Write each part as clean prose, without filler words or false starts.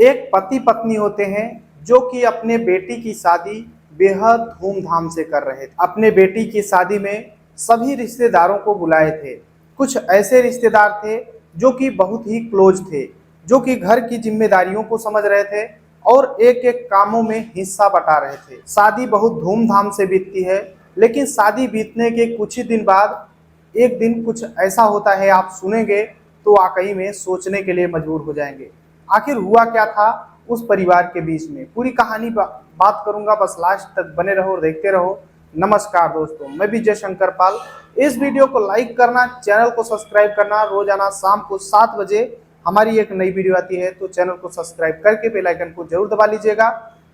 एक पति पत्नी होते हैं जो कि अपने बेटी की शादी बेहद धूमधाम से कर रहे थे। अपने बेटी की शादी में सभी रिश्तेदारों को बुलाए थे। कुछ ऐसे रिश्तेदार थे जो कि बहुत ही क्लोज थे, जो कि घर की जिम्मेदारियों को समझ रहे थे और एक एक कामों में हिस्सा बटा रहे थे। शादी बहुत धूमधाम से बीतती है, लेकिन शादी बीतने के कुछ ही दिन बाद एक दिन कुछ ऐसा होता है, आप सुनेंगे तो वाकई में सोचने के लिए मजबूर हो जाएंगे। आखिर हुआ क्या था उस परिवार के बीच में, पूरी कहानी बात करूंगा, बस लास्ट तक बने रहो और देखते रहो। नमस्कार दोस्तों, मैं विजय शंकर पाल। इस वीडियो को लाइक करना, चैनल को सब्सक्राइब करना। रोजाना शाम को 7 बजे हमारी एक नई वीडियो आती है, तो चैनल को सब्सक्राइब करके बेल आइकन को जरूर दबा लीजिएगा।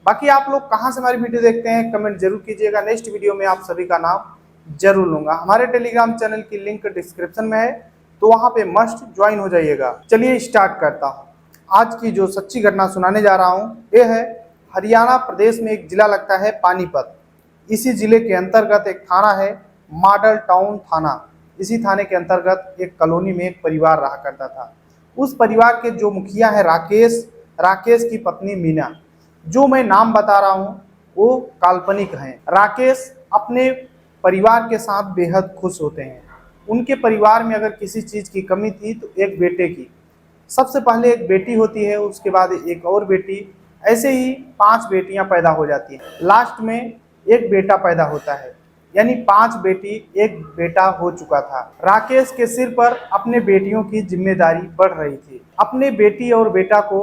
बाकी आप लोग कहाँ से हमारी वीडियो देखते हैं कमेंट जरूर कीजिएगा। नेक्स्ट वीडियो में आप सभी का नाम जरूर लूंगा। हमारे टेलीग्राम चैनल की लिंक डिस्क्रिप्शन में है, तो वहां पे मस्ट ज्वाइन हो जाइएगा। चलिए स्टार्ट करता हूँ। आज की जो सच्ची घटना सुनाने जा रहा हूँ ये है हरियाणा प्रदेश में एक जिला लगता है पानीपत। इसी जिले के अंतर्गत एक थाना है मॉडल टाउन थाना। इसी थाने के अंतर्गत एक कॉलोनी में एक परिवार रहा करता था। उस परिवार के जो मुखिया है राकेश की पत्नी मीना। जो मैं नाम बता रहा हूँ वो काल्पनिक हैं। राकेश अपने परिवार के साथ बेहद खुश होते हैं। उनके परिवार में अगर किसी चीज़ की कमी थी तो एक बेटे की। सबसे पहले एक बेटी होती है, उसके बाद एक और बेटी, ऐसे ही 5 बेटियां पैदा हो जाती हैं। लास्ट में एक बेटा पैदा होता है, यानी 5 बेटी एक बेटा हो चुका था। राकेश के सिर पर अपने बेटियों की जिम्मेदारी बढ़ रही थी। अपने बेटी और बेटा को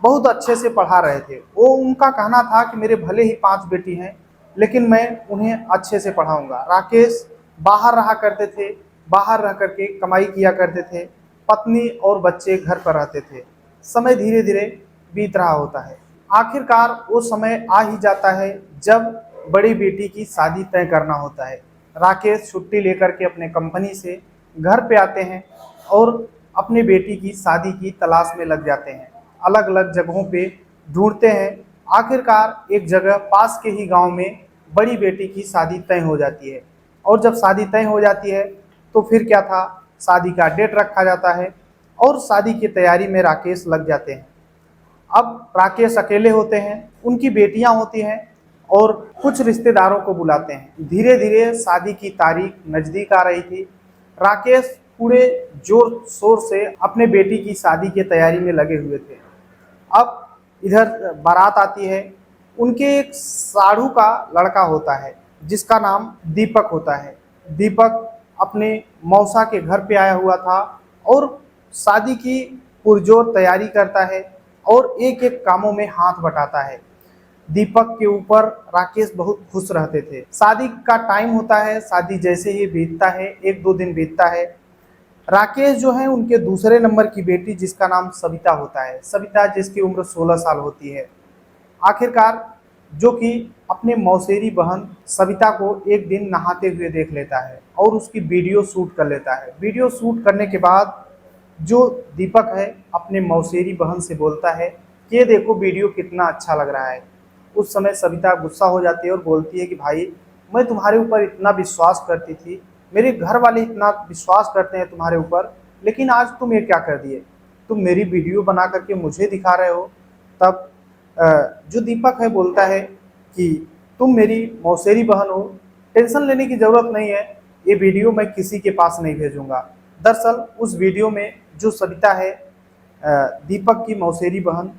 बहुत अच्छे से पढ़ा रहे थे। वो उनका कहना था कि मेरे भले ही 5 बेटी हैं, लेकिन मैं उन्हें अच्छे से पढ़ाऊंगा। राकेश बाहर रहा करते थे, बाहर रह करके कमाई किया करते थे। पत्नी और बच्चे घर पर रहते थे। समय धीरे धीरे बीत रहा होता है। आखिरकार वो समय आ ही जाता है जब बड़ी बेटी की शादी तय करना होता है। राकेश छुट्टी लेकर के अपने कंपनी से घर पे आते हैं और अपनी बेटी की शादी की तलाश में लग जाते हैं। अलग अलग जगहों पे ढूंढते हैं। आखिरकार एक जगह पास के ही गांव में बड़ी बेटी की शादी तय हो जाती है। और जब शादी तय हो जाती है तो फिर क्या था, शादी का डेट रखा जाता है और शादी की तैयारी में राकेश लग जाते हैं। अब राकेश अकेले होते हैं, उनकी बेटियां होती हैं और कुछ रिश्तेदारों को बुलाते हैं। धीरे धीरे शादी की तारीख नज़दीक आ रही थी। राकेश पूरे जोर शोर से अपने बेटी की शादी की तैयारी में लगे हुए थे। अब इधर बारात आती है। उनके एक साढ़ू का लड़का होता है जिसका नाम दीपक होता है। दीपक अपने मौसा के घर पे आया हुआ था और शादी की पुरजोर तैयारी करता है और एक एक कामों में हाथ बटाता है। दीपक के ऊपर राकेश बहुत खुश रहते थे। शादी का टाइम होता है, शादी जैसे ही बीतता है, 1-2 दिन बीतता है, राकेश जो है उनके दूसरे नंबर की बेटी जिसका नाम सविता होता है, सविता जिसकी उम्र 16 साल होती है, आखिरकार जो कि अपने मौसेरी बहन सविता को एक दिन नहाते हुए देख लेता है और उसकी वीडियो शूट कर लेता है। वीडियो शूट करने के बाद जो दीपक है अपने मौसेरी बहन से बोलता है कि ये देखो वीडियो कितना अच्छा लग रहा है। उस समय सविता गुस्सा हो जाती है और बोलती है कि भाई, मैं तुम्हारे ऊपर इतना विश्वास करती थी, मेरे घर वाले इतना विश्वास करते हैं तुम्हारे ऊपर, लेकिन आज तुम ये क्या कर दिए, तुम मेरी वीडियो बना करके मुझे दिखा रहे हो। तब जो दीपक है बोलता है कि तुम मेरी मौसेरी बहन हो, टेंशन लेने की ज़रूरत नहीं है, ये वीडियो मैं किसी के पास नहीं भेजूंगा। दरअसल उस वीडियो में जो सविता है दीपक की मौसेरी बहन,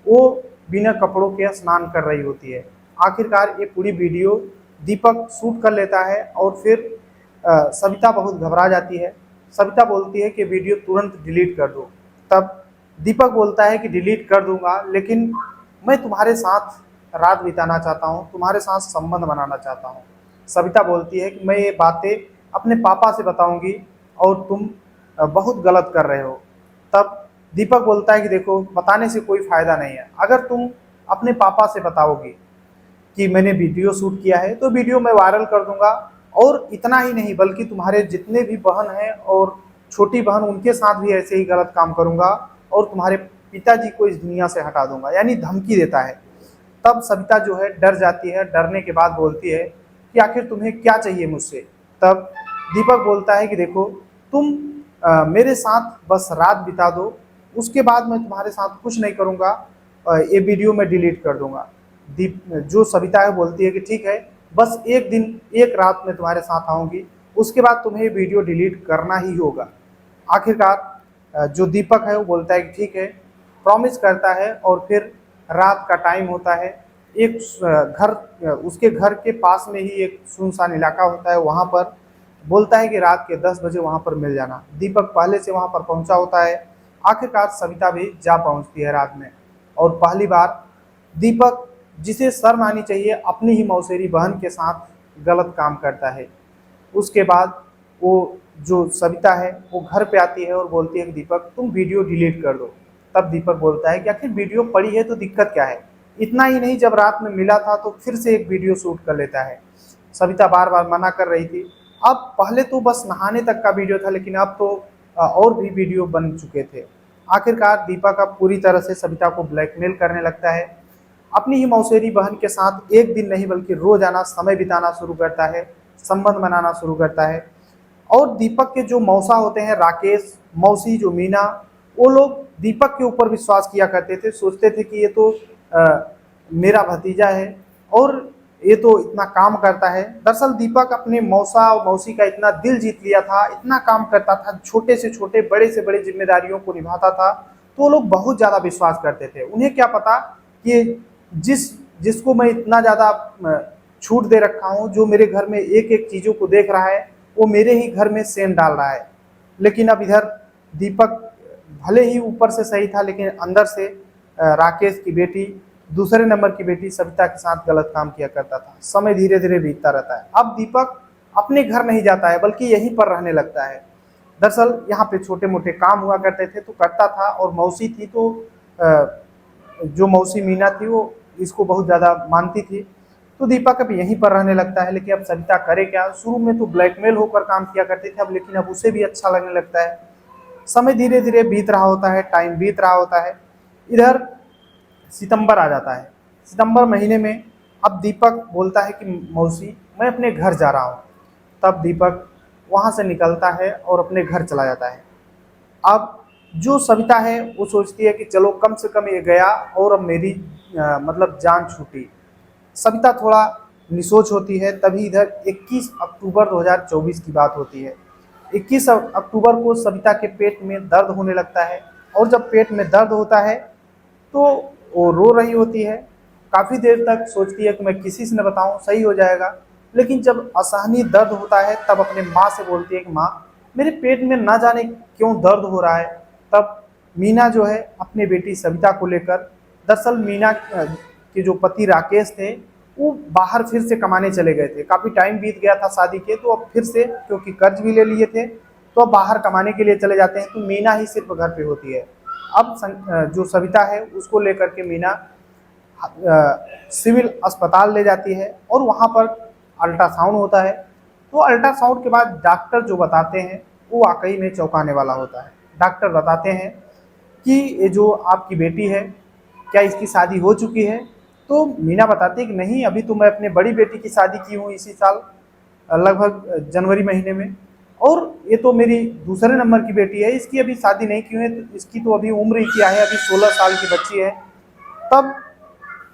वो बिना कपड़ों के स्नान कर रही होती है। आखिरकार ये पूरी वीडियो दीपक शूट कर लेता है और फिर सविता बहुत घबरा जाती है। सविता बोलती है कि वीडियो तुरंत डिलीट कर दो। तब दीपक बोलता है कि डिलीट कर दूंगा, लेकिन मैं तुम्हारे साथ रात बिताना चाहता हूँ, तुम्हारे साथ संबंध बनाना चाहता हूँ। सविता बोलती है कि मैं ये बातें अपने पापा से बताऊंगी और तुम बहुत गलत कर रहे हो। तब दीपक बोलता है कि देखो, बताने से कोई फ़ायदा नहीं है। अगर तुम अपने पापा से बताओगी कि मैंने वीडियो शूट किया है तो वीडियो मैं वायरल कर दूंगा, और इतना ही नहीं बल्कि तुम्हारे जितने भी बहन हैं और छोटी बहन उनके साथ भी ऐसे ही गलत काम करूंगा और तुम्हारे पिताजी को इस दुनिया से हटा दूंगा, यानी धमकी देता है। तब सविता जो है डर जाती है। डरने के बाद बोलती है कि आखिर तुम्हें क्या चाहिए मुझसे। तब दीपक बोलता है कि देखो, तुम मेरे साथ बस रात बिता दो, उसके बाद मैं तुम्हारे साथ कुछ नहीं करूँगा। ये वीडियो मैं डिलीट कर दूंगा। जो सविता है बोलती है कि ठीक है, बस एक दिन एक रात में तुम्हारे साथ आऊँगी, उसके बाद तुम्हें ये वीडियो डिलीट करना ही होगा। आखिरकार जो दीपक है वो बोलता है कि ठीक है, प्रॉमिस करता है और फिर रात का टाइम होता है। एक उसके घर के पास में ही एक सुनसान इलाका होता है, वहाँ पर बोलता है कि रात के 10 बजे वहाँ पर मिल जाना। दीपक पहले से वहाँ पर पहुँचा होता है। आखिरकार सविता भी जा पहुँचती है रात में, और पहली बार दीपक, जिसे शर्म आनी चाहिए, अपनी ही मौसेरी बहन के साथ गलत काम करता है। उसके बाद वो जो सविता है वो घर पे आती है और बोलती है कि दीपक तुम वीडियो डिलीट कर दो। तब दीपक बोलता है कि आखिर वीडियो पड़ी है तो दिक्कत क्या है। इतना ही नहीं, जब रात में मिला था तो फिर से एक वीडियो शूट कर लेता है। सविता बार बार मना कर रही थी। अब पहले तो बस नहाने तक का वीडियो था, लेकिन अब तो और भी वीडियो बन चुके थे। आखिरकार दीपक अब पूरी तरह से सविता को ब्लैकमेल करने लगता है। अपनी ही मौसेरी बहन के साथ एक दिन नहीं बल्कि रोजाना समय बिताना शुरू करता है, संबंध बनाना शुरू करता है। और दीपक के जो मौसा होते हैं राकेश, मौसी जो मीना, वो लोग दीपक के ऊपर विश्वास किया करते थे। सोचते थे कि ये तो मेरा भतीजा है और ये तो इतना काम करता है। दरअसल दीपक अपने मौसा और मौसी का इतना दिल जीत लिया था, इतना काम करता था, छोटे से छोटे बड़े से बड़े जिम्मेदारियों को निभाता था, तो वो लोग बहुत ज़्यादा विश्वास करते थे। उन्हें क्या पता कि जिसको मैं इतना ज़्यादा छूट दे रखा हूँ, जो मेरे घर में एक एक चीज़ों को देख रहा है, वो मेरे ही घर में सेंध डाल रहा है। लेकिन अब इधर दीपक भले ही ऊपर से सही था, लेकिन अंदर से राकेश की बेटी, दूसरे नंबर की बेटी सविता के साथ गलत काम किया करता था। समय धीरे धीरे बीतता रहता है। अब दीपक अपने घर नहीं जाता है बल्कि यहीं पर रहने लगता है। दरअसल यहाँ पे छोटे मोटे काम हुआ करते थे तो करता था, और मौसी थी तो जो मौसी मीना थी वो इसको बहुत ज़्यादा मानती थी। तो दीपक अब यहीं पर रहने लगता है। लेकिन अब सविता करे क्या, शुरू में तो ब्लैकमेल होकर काम किया करते थे, अब लेकिन अब उसे भी अच्छा लगने लगता है। समय धीरे धीरे बीत रहा होता है, टाइम बीत रहा होता है। इधर सितंबर आ जाता है। सितंबर महीने में अब दीपक बोलता है कि मौसी मैं अपने घर जा रहा हूँ। तब दीपक वहाँ से निकलता है और अपने घर चला जाता है। अब जो सविता है वो सोचती है कि चलो कम से कम ये गया और अब मेरी मतलब जान छूटी। सविता थोड़ा निसोच होती है। तभी इधर 21 अक्टूबर 2024 की बात होती है। 21 अक्टूबर को सविता के पेट में दर्द होने लगता है, और जब पेट में दर्द होता है तो वो रो रही होती है। काफ़ी देर तक सोचती है कि मैं किसी से न बताऊं, सही हो जाएगा। लेकिन जब असहनीय दर्द होता है तब अपने माँ से बोलती है कि माँ मेरे पेट में ना जाने क्यों दर्द हो रहा है। तब मीना जो है अपनी बेटी सविता को लेकर, दरअसल मीना के जो पति राकेश थे वो बाहर फिर से कमाने चले गए थे। काफ़ी टाइम बीत गया था शादी के, तो अब फिर से क्योंकि कर्ज भी ले लिए थे तो अब बाहर कमाने के लिए चले जाते हैं। तो मीना ही सिर्फ घर पे होती है। अब जो सविता है उसको लेकर के मीना सिविल अस्पताल ले जाती है, और वहाँ पर अल्ट्रासाउंड होता है। तो अल्ट्रासाउंड के बाद डॉक्टर जो बताते हैं वो वाकई में चौंकाने वाला होता है। डॉक्टर बताते हैं कि ये जो आपकी बेटी है, क्या इसकी शादी हो चुकी है। तो मीना बताती है कि नहीं, अभी तो मैं अपने बड़ी बेटी की शादी की हूँ इसी साल, लगभग जनवरी महीने में, और ये तो मेरी दूसरे नंबर की बेटी है, इसकी अभी शादी नहीं की है, तो इसकी तो अभी उम्र ही क्या है, अभी 16 साल की बच्ची है। तब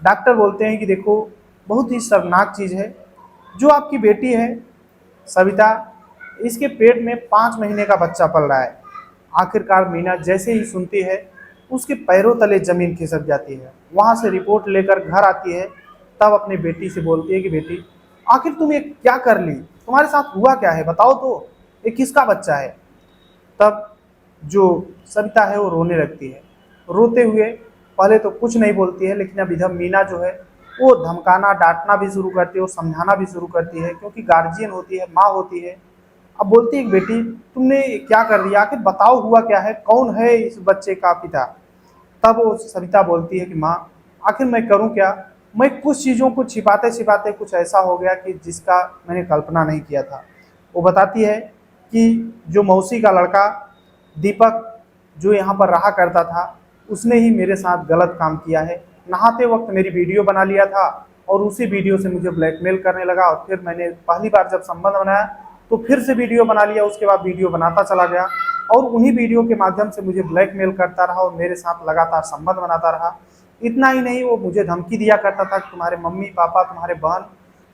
डॉक्टर बोलते हैं कि देखो बहुत ही शर्मनाक चीज़ है, जो आपकी बेटी है सविता, इसके पेट में 5 महीने का बच्चा पल रहा है। आखिरकार मीना जैसे ही सुनती है उसके पैरों तले जमीन खिसक जाती है। वहाँ से रिपोर्ट लेकर घर आती है, तब अपनी बेटी से बोलती है कि बेटी आखिर तुम ये क्या कर ली, तुम्हारे साथ हुआ क्या है, बताओ तो, ये किसका बच्चा है। तब जो सविता है वो रोने लगती है। रोते हुए पहले तो कुछ नहीं बोलती है, लेकिन अब इधर मीना जो है वो धमकाना डांटना भी शुरू करती है, वो समझाना भी शुरू करती है, क्योंकि गार्जियन होती है, माँ होती है। अब बोलती है बेटी तुमने क्या कर दिया, आखिर बताओ हुआ क्या है, कौन है इस बच्चे का पिता। तब वो सविता बोलती है कि माँ आखिर मैं करूँ क्या, मैं कुछ चीज़ों को छिपाते छिपाते कुछ ऐसा हो गया कि जिसका मैंने कल्पना नहीं किया था। वो बताती है कि जो मौसी का लड़का दीपक जो यहाँ पर रहा करता था, उसने ही मेरे साथ गलत काम किया है। नहाते वक्त मेरी वीडियो बना लिया था और उसी वीडियो से मुझे ब्लैकमेल करने लगा, और फिर मैंने पहली बार जब संबंध बनाया तो फिर से वीडियो बना लिया, उसके बाद वीडियो बनाता चला गया और उन्हीं वीडियो के माध्यम से मुझे ब्लैकमेल करता रहा और मेरे साथ लगातार संबंध बनाता रहा। इतना ही नहीं, वो मुझे धमकी दिया करता था कि तुम्हारे मम्मी पापा, तुम्हारे बहन,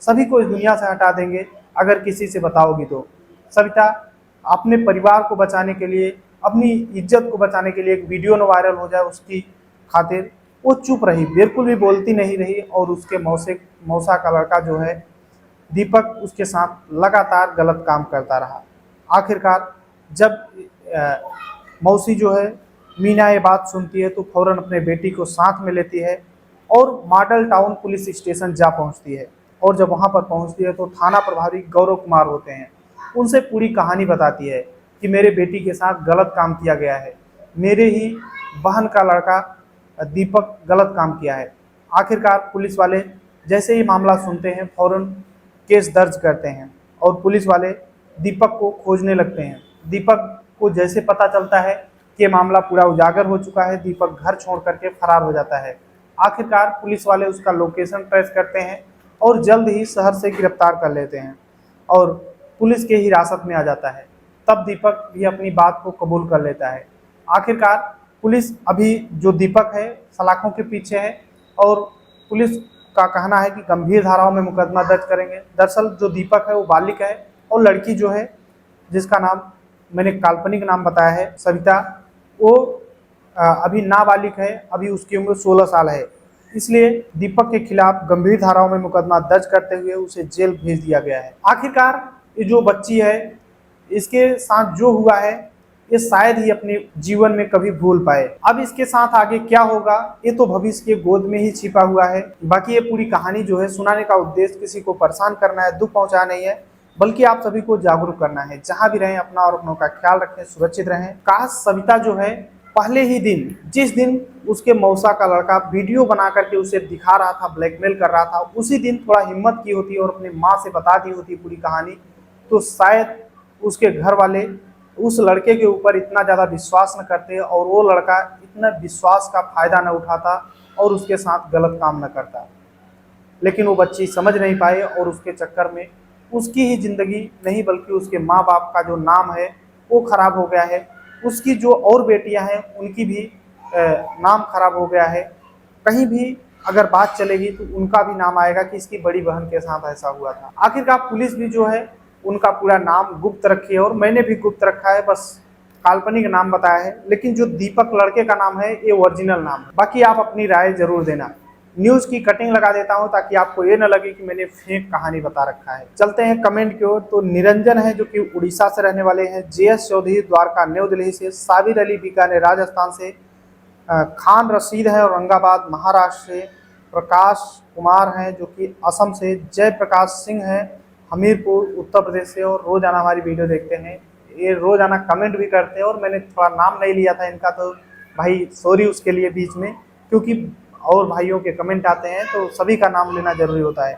सभी को इस दुनिया से हटा देंगे अगर किसी से बताओगी तो। सविता अपने परिवार को बचाने के लिए, अपनी इज्जत को बचाने के लिए, एक वीडियो न वायरल हो जाए उसकी खातिर वो चुप रही, बिल्कुल भी बोलती नहीं रही। और उसके मौसा का लड़का जो है दीपक, उसके साथ लगातार गलत काम करता रहा। आखिरकार जब मौसी जो है मीना ये बात सुनती है तो फौरन अपने बेटी को साथ में लेती है और मॉडल टाउन पुलिस स्टेशन जा पहुंचती है। और जब वहां पर पहुंचती है तो थाना प्रभारी गौरव कुमार होते हैं, उनसे पूरी कहानी बताती है कि मेरे बेटी के साथ गलत काम किया गया है, मेरे ही बहन का लड़का दीपक गलत काम किया है। आखिरकार पुलिस वाले जैसे ही मामला सुनते हैं फौरन केस दर्ज करते हैं और पुलिस वाले दीपक को खोजने लगते हैं। दीपक को जैसे पता चलता है कि ये मामला पूरा उजागर हो चुका है, दीपक घर छोड़ करके फरार हो जाता है। आखिरकार पुलिस वाले उसका लोकेशन ट्रेस करते हैं और जल्द ही शहर से गिरफ्तार कर लेते हैं और पुलिस के हिरासत में आ जाता है। तब दीपक भी अपनी बात को कबूल कर लेता है। आखिरकार पुलिस अभी जो दीपक है सलाखों के पीछे है और पुलिस का कहना है कि गंभीर धाराओं में मुकदमा दर्ज करेंगे। दरअसल जो दीपक है वो बालिक है और लड़की जो है जिसका नाम मैंने काल्पनिक नाम बताया है सविता, वो अभी नाबालिग है, अभी उसकी उम्र 16 साल है। इसलिए दीपक के खिलाफ गंभीर धाराओं में मुकदमा दर्ज करते हुए उसे जेल भेज दिया गया है। आखिरकार ये जो बच्ची है, इसके साथ जो हुआ है ये शायद ही अपने जीवन में कभी भूल पाए। अब इसके साथ आगे क्या होगा ये तो भविष्य के गोद में ही छिपा हुआ है। बाकी ये पूरी कहानी जो है सुनाने का उद्देश्य किसी को परेशान करना है, दुख पहुंचाना नहीं है, बल्कि आप सभी को जागरूक करना है। जहां भी रहें अपना और अपनों का ख्याल रखें, सुरक्षित रहें। काश सविता जो है पहले ही दिन, जिस दिन उसके मौसा का लड़का वीडियो बना करके उसे दिखा रहा था, ब्लैकमेल कर रहा था, उसी दिन थोड़ा हिम्मत की होती और अपनी माँ से बता दी होती पूरी कहानी, तो शायद उसके घर वाले उस लड़के के ऊपर इतना ज़्यादा विश्वास न करते और वो लड़का इतना विश्वास का फायदा न उठाता और उसके साथ गलत काम न करता। लेकिन वो बच्ची समझ नहीं पाई और उसके चक्कर में उसकी ही ज़िंदगी नहीं बल्कि उसके माँ बाप का जो नाम है वो खराब हो गया है। उसकी जो और बेटियां हैं उनकी भी नाम खराब हो गया है। कहीं भी अगर बात चलेगी तो उनका भी नाम आएगा कि इसकी बड़ी बहन के साथ ऐसा हुआ था। आखिरकार पुलिस भी जो है उनका पूरा नाम गुप्त रखी है और मैंने भी गुप्त रखा है, बस काल्पनिक नाम बताया है। लेकिन जो दीपक लड़के का नाम है ये ओरिजिनल नाम है। बाकी आप अपनी राय जरूर देना। न्यूज की कटिंग लगा देता हूं ताकि आपको ये न लगे कि मैंने फेक कहानी बता रखा है। चलते हैं कमेंट की ओर। तो निरंजन है जो कि उड़ीसा से रहने वाले हैं, JS चौधरी द्वारका न्यू दिल्ली से, साबिर अली बीकानेर राजस्थान से, खान रशीद है औरंगाबाद महाराष्ट्र से, प्रकाश कुमार हैं जो कि असम से, जय प्रकाश सिंह है हमीरपुर उत्तर प्रदेश से और रोजाना हमारी वीडियो देखते हैं। ये रोजाना कमेंट भी करते हैं और मैंने थोड़ा नाम नहीं लिया था इनका, तो भाई सॉरी उसके लिए बीच में, क्योंकि और भाइयों के कमेंट आते हैं तो सभी का नाम लेना जरूरी होता है।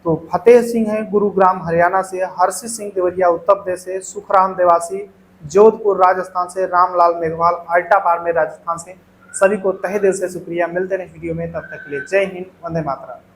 तो फतेह सिंह है गुरुग्राम हरियाणा से, हर्षित सिंह देवरिया उत्तर प्रदेश से, सुखराम देवासी जोधपुर राजस्थान से, रामलाल मेघवाल अल्टा बाड़मेर राजस्थान से। सभी को तहे दिल से शुक्रिया। मिलते हैं वीडियो में, तब तक के लिए जय हिंद, वंदे मातरम।